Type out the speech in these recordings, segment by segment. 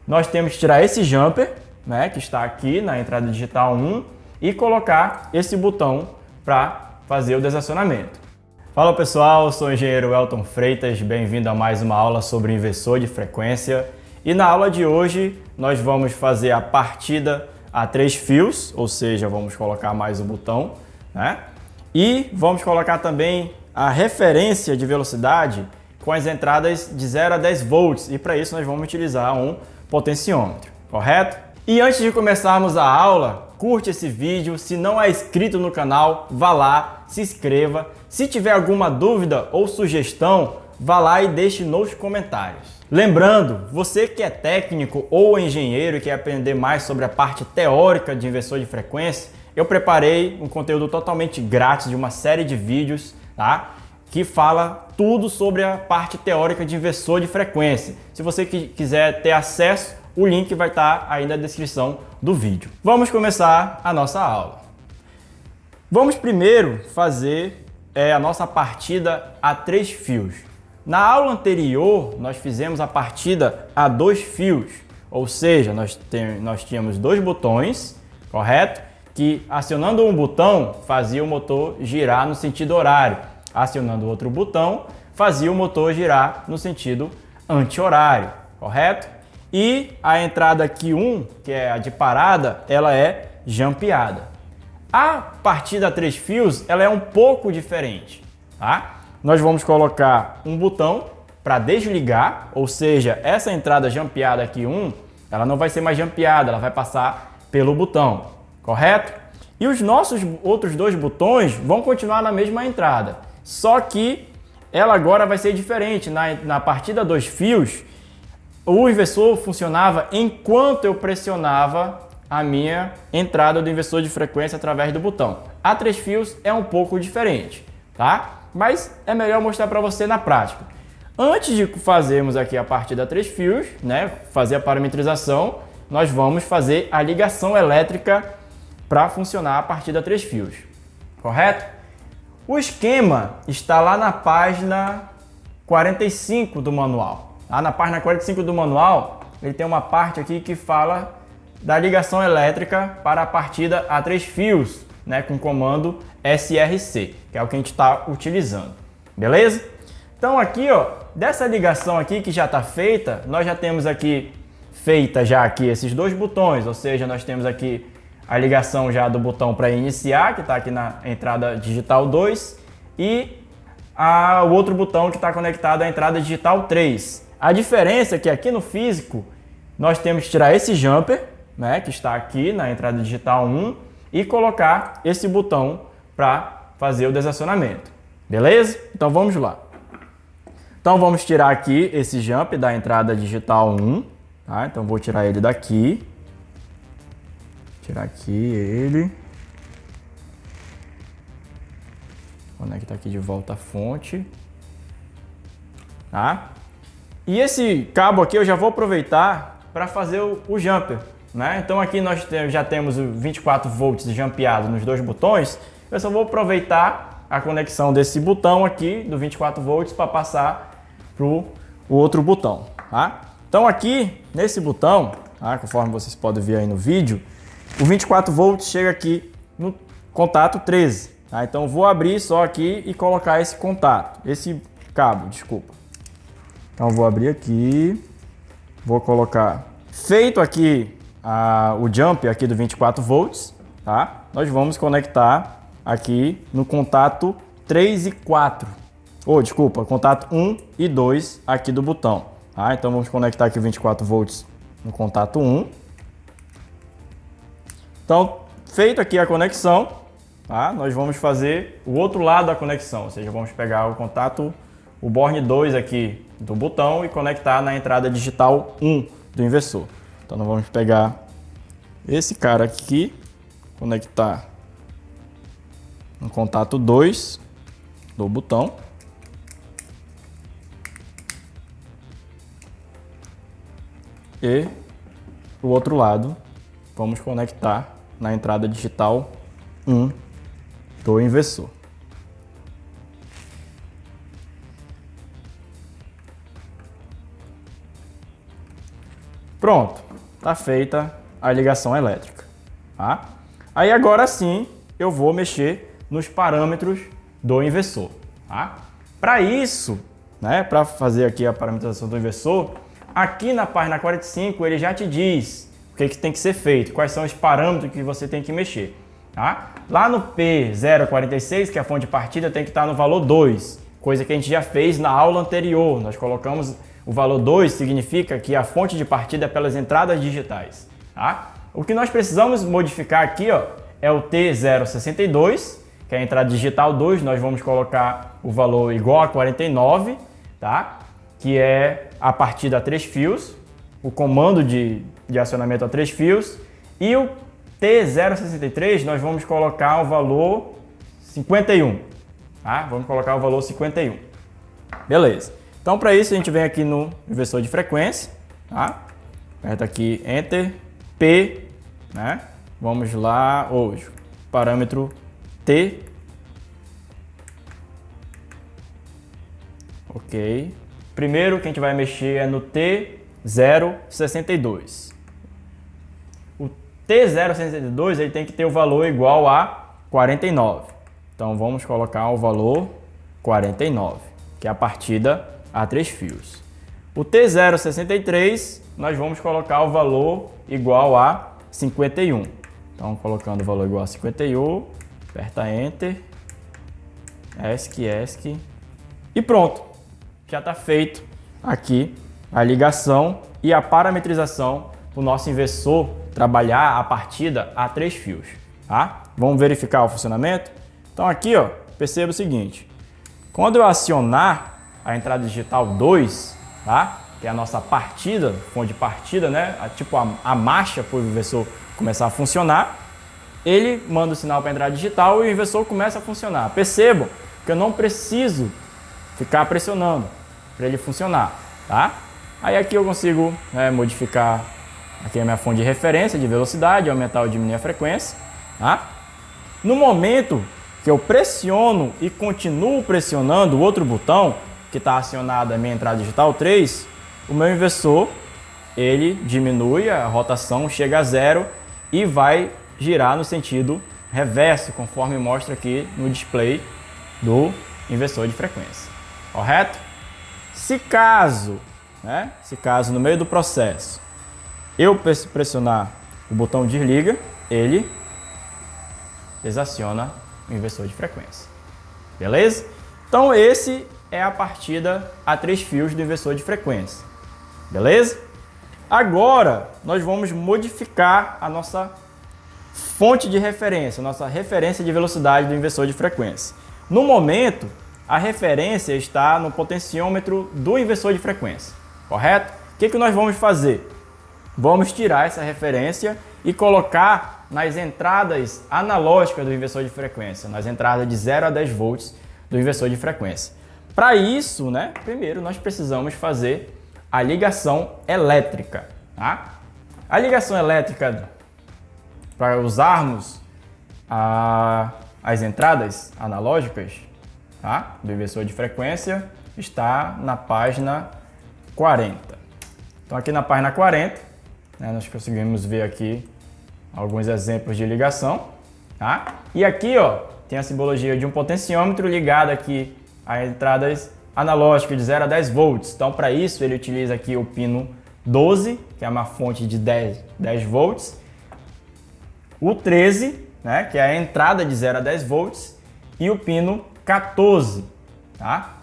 nós temos que tirar esse jumper, né, que está aqui na entrada digital 1 e colocar esse botão para fazer o desacionamento. Fala pessoal, eu sou o engenheiro Elton Freitas, bem-vindo a mais uma aula sobre inversor de frequência. E na aula de hoje nós vamos fazer a partida a 3 fios, ou seja, vamos colocar mais um botão, né? E vamos colocar também a referência de velocidade com as entradas de 0 a 10 volts, e para isso nós vamos utilizar um potenciômetro, correto? E antes de começarmos a aula, curte esse vídeo, se não é inscrito no canal, vá lá, se inscreva. Se tiver alguma dúvida ou sugestão, vá lá e deixe nos comentários. Lembrando, você que é técnico ou engenheiro e quer aprender mais sobre a parte teórica de inversor de frequência, eu preparei um conteúdo totalmente grátis de uma série de vídeos, tá? Que fala tudo sobre a parte teórica de inversor de frequência. Se você quiser ter acesso, o link vai estar aí na descrição do vídeo. Vamos começar a nossa aula. Vamos primeiro fazer a nossa partida a 3 fios. Na aula anterior, nós fizemos a partida a 2 fios, ou seja, nós tínhamos 2 botões, correto? Que acionando um botão fazia o motor girar no sentido horário, acionando outro botão fazia o motor girar no sentido anti-horário, correto? E a entrada aqui 1, que é a de parada, ela é jampeada. A partida a 3 fios, ela é um pouco diferente, tá? Nós vamos colocar um botão para desligar, ou seja, essa entrada jampeada aqui 1, ela não vai ser mais jampeada, ela vai passar pelo botão, correto? E os nossos outros 2 botões vão continuar na mesma entrada, só que ela agora vai ser diferente. Na partida 2 fios, o inversor funcionava enquanto eu pressionava a minha entrada do inversor de frequência através do botão. A 3 fios é um pouco diferente, tá? Mas é melhor mostrar para você na prática. Antes de fazermos aqui a partida a 3 fios, né, fazer a parametrização, nós vamos fazer a ligação elétrica para funcionar a partida a 3 fios, correto? O esquema está lá na página 45 do manual. Lá na página 45 do manual, ele tem uma parte aqui que fala da ligação elétrica para a partida a 3 fios, né, com o comando SRC, que é o que a gente está utilizando, beleza? Então aqui, ó, dessa ligação aqui que já está feita, nós já temos aqui feita já aqui esses 2 botões, ou seja, nós temos aqui a ligação já do botão para iniciar, que está aqui na entrada digital 2, e o outro botão que está conectado à entrada digital 3. A diferença é que aqui no físico nós temos que tirar esse jumper, né, que está aqui na entrada digital 1, e colocar esse botão para fazer o desacionamento, beleza? Então vamos lá. Então vamos tirar aqui esse jumper da entrada digital 1, tá? Então vou tirar ele daqui. Tirar aqui ele. Conectar aqui de volta a fonte. Tá? E esse cabo aqui eu já vou aproveitar para fazer o jumper, né? Então aqui nós já temos o 24 volts jampeado nos 2 botões. Eu só vou aproveitar a conexão desse botão aqui do 24 volts para passar para o outro botão, tá? Então aqui nesse botão, tá? Conforme vocês podem ver aí no vídeo, o 24 volts chega aqui no contato 13, tá? Então vou abrir só aqui e colocar esse contato, esse cabo, desculpa. Então vou abrir aqui, vou colocar, feito aqui o jump aqui do 24 volts, tá? Nós vamos conectar aqui no contato 3 e 4, desculpa, contato 1 e 2 aqui do botão, tá? Então vamos conectar aqui o 24 volts no contato 1. Então, feito aqui a conexão, tá? Nós vamos fazer o outro lado da conexão, ou seja, vamos pegar o contato, o borne 2 aqui do botão e conectar na entrada digital 1 do inversor. Então, nós vamos pegar esse cara aqui, conectar no contato 2 do botão. E o outro lado, vamos conectar na entrada digital 1 do inversor. Pronto, está feita a ligação elétrica. Tá? Aí agora sim eu vou mexer nos parâmetros do inversor. Tá? Para isso, né, para fazer aqui a parametrização do inversor, aqui na página 45 ele já te diz o que tem que ser feito, quais são os parâmetros que você tem que mexer. Tá? Lá no P046, que é a fonte de partida, tem que estar no valor 2, coisa que a gente já fez na aula anterior. Nós colocamos o valor 2, significa que a fonte de partida é pelas entradas digitais. Tá? O que nós precisamos modificar aqui, ó, é o T062, que é a entrada digital 2, nós vamos colocar o valor igual a 49, tá? Que é a partida a 3 fios, o comando de acionamento a 3 fios, e o T063 nós vamos colocar o valor 51, tá? Vamos colocar o valor 51. Beleza. Então para isso a gente vem aqui no inversor de frequência, tá? Aperta aqui Enter, P, né? Vamos lá, hoje, parâmetro T. Ok. Primeiro que a gente vai mexer é no T062. O T062 ele tem que ter o valor igual a 49. Então vamos colocar o valor 49, que é a partida a 3 fios. O T063 nós vamos colocar o valor igual a 51. Então colocando o valor igual a 51, aperta Enter, ESC, e pronto. Já está feito aqui a ligação e a parametrização para o nosso inversor trabalhar a partida a 3 fios. Tá? Vamos verificar o funcionamento? Então aqui, ó, perceba o seguinte, quando eu acionar a entrada digital 2, tá? Que é a nossa partida, fonte de partida, né? Tipo a marcha para o inversor começar a funcionar, ele manda o sinal para a entrada digital e o inversor começa a funcionar. Percebam que eu não preciso ficar pressionando para ele funcionar, tá? Aí aqui eu consigo modificar aqui a minha fonte de referência de velocidade, aumentar ou diminuir a frequência, tá? No momento que eu pressiono e continuo pressionando o outro botão que está acionado a minha entrada digital 3, o meu inversor ele diminui a rotação, chega a 0 e vai girar no sentido reverso, conforme mostra aqui no display do inversor de frequência. Correto? Se caso no meio do processo eu pressionar o botão desliga, ele desaciona o inversor de frequência. Beleza? Então esse é a partida a 3 fios do inversor de frequência. Beleza? Agora nós vamos modificar a nossa fonte de referência, nossa referência de velocidade do inversor de frequência. No momento, a referência está no potenciômetro do inversor de frequência, correto? O que nós vamos fazer? Vamos tirar essa referência e colocar nas entradas analógicas do inversor de frequência, nas entradas de 0 a 10 volts do inversor de frequência. Para isso, primeiro nós precisamos fazer a ligação elétrica. Tá? A ligação elétrica, para usarmos as entradas analógicas, tá, do inversor de frequência, está na página 40. Então aqui na página 40, nós conseguimos ver aqui alguns exemplos de ligação. Tá? E aqui tem a simbologia de um potenciômetro ligado aqui a entradas analógicas de 0 a 10 volts. Então para isso ele utiliza aqui o pino 12, que é uma fonte de 10 volts, o 13, que é a entrada de 0 a 10 volts, e o pino 14, tá?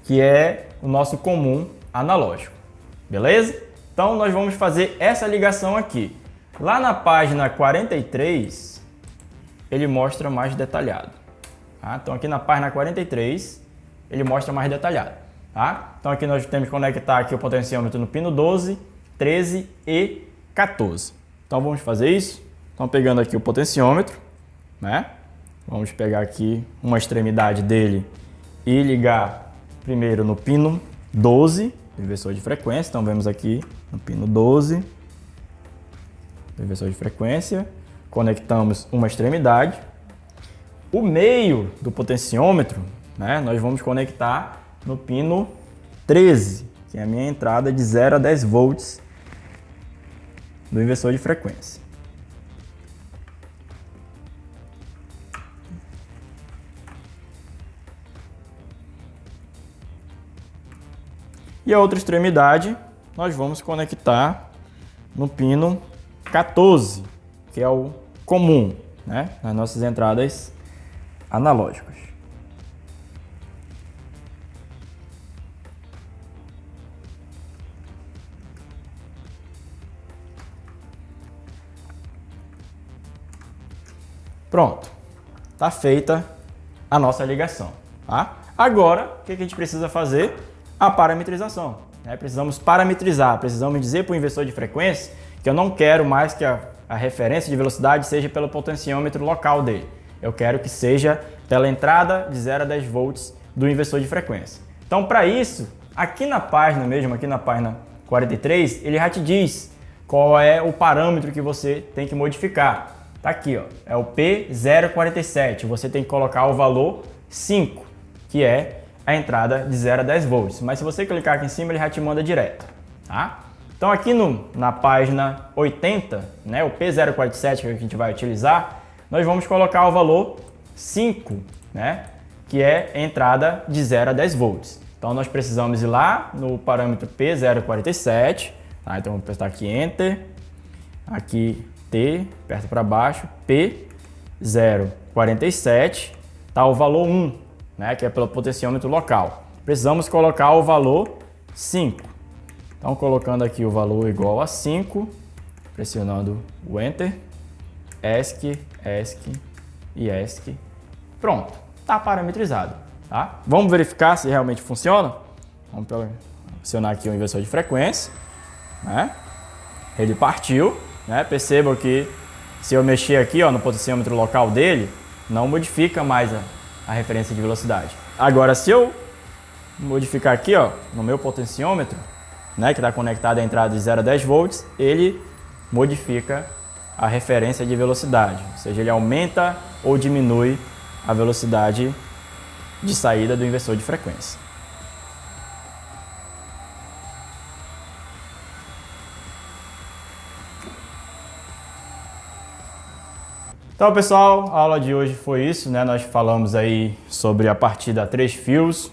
Que é o nosso comum analógico. Beleza? Então nós vamos fazer essa ligação aqui. Lá na página 43, ele mostra mais detalhado. Tá? Então aqui na página 43, ele mostra mais detalhado. Tá? Então aqui nós temos que conectar aqui o potenciômetro no pino 12, 13 e 14. Então vamos fazer isso. Então pegando aqui o potenciômetro, vamos pegar aqui uma extremidade dele e ligar primeiro no pino 12 do inversor de frequência. Então vemos aqui no pino 12 do inversor de frequência, conectamos uma extremidade. O meio do potenciômetro, nós vamos conectar no pino 13, que é a minha entrada de 0 a 10 volts do inversor de frequência. E a outra extremidade nós vamos conectar no pino 14, que é o comum, né, nas nossas entradas analógicas. Pronto, está feita a nossa ligação, tá? Agora, o que a gente precisa fazer? A parametrização, né? Precisamos parametrizar, precisamos dizer para o inversor de frequência que eu não quero mais que a referência de velocidade seja pelo potenciômetro local dele. Eu quero que seja pela entrada de 0 a 10 volts do inversor de frequência. Então, para isso, aqui na página mesmo, aqui na página 43, ele já te diz qual é o parâmetro que você tem que modificar. Tá aqui, ó, é o P047. Você tem que colocar o valor 5, que é a entrada de 0 a 10 volts. Mas se você clicar aqui em cima, ele já te manda direto, tá? Então aqui na página 80, né, o P047 que a gente vai utilizar, nós vamos colocar o valor 5, né, que é a entrada de 0 a 10 volts. Então nós precisamos ir lá no parâmetro P047, tá? Então vamos apertar aqui Enter, aqui T, aperta para baixo, P047, tá o valor 1, né, que é pelo potenciômetro local. Precisamos colocar o valor 5. Então, colocando aqui o valor igual a 5, pressionando o Enter, ESC, ESC e ESC. Pronto, está parametrizado. Tá? Vamos verificar se realmente funciona? Vamos acionar aqui o inversor de frequência. Né? Ele partiu. Né? Percebam que se eu mexer aqui, ó, no potenciômetro local dele, não modifica mais a referência de velocidade. Agora, se eu modificar aqui, ó, no meu potenciômetro, né, que está conectado à entrada de 0 a 10 volts, ele modifica a referência de velocidade, ou seja, ele aumenta ou diminui a velocidade de saída do inversor de frequência. Então, pessoal, a aula de hoje foi isso, né? Nós falamos aí sobre a partida a 3 fios,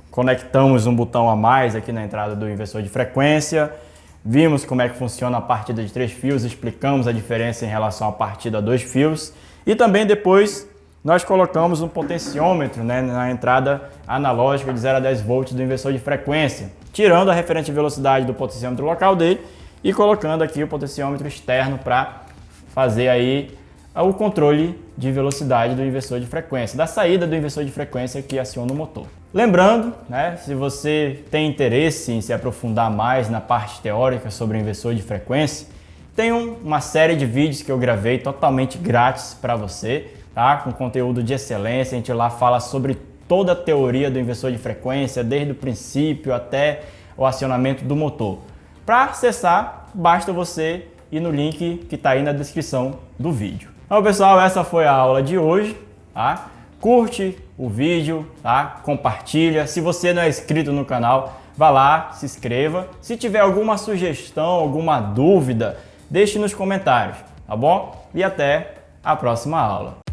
conectamos um botão a mais aqui na entrada do inversor de frequência, vimos como é que funciona a partida de 3 fios, explicamos a diferença em relação à partida a 2 fios e também depois nós colocamos um potenciômetro, né, na entrada analógica de 0 a 10 volts do inversor de frequência, tirando a referente de velocidade do potenciômetro local dele e colocando aqui o potenciômetro externo para fazer aí o controle de velocidade do inversor de frequência, da saída do inversor de frequência que aciona o motor. Lembrando, né, se você tem interesse em se aprofundar mais na parte teórica sobre o inversor de frequência, tem uma série de vídeos que eu gravei totalmente grátis para você, tá? Com conteúdo de excelência. A gente lá fala sobre toda a teoria do inversor de frequência, desde o princípio até o acionamento do motor. Para acessar, basta você ir no link que está aí na descrição do vídeo. Então, pessoal, essa foi a aula de hoje, tá? Curte o vídeo, tá? Compartilha. Se você não é inscrito no canal, vá lá, se inscreva. Se tiver alguma sugestão, alguma dúvida, deixe nos comentários, tá bom? E até a próxima aula.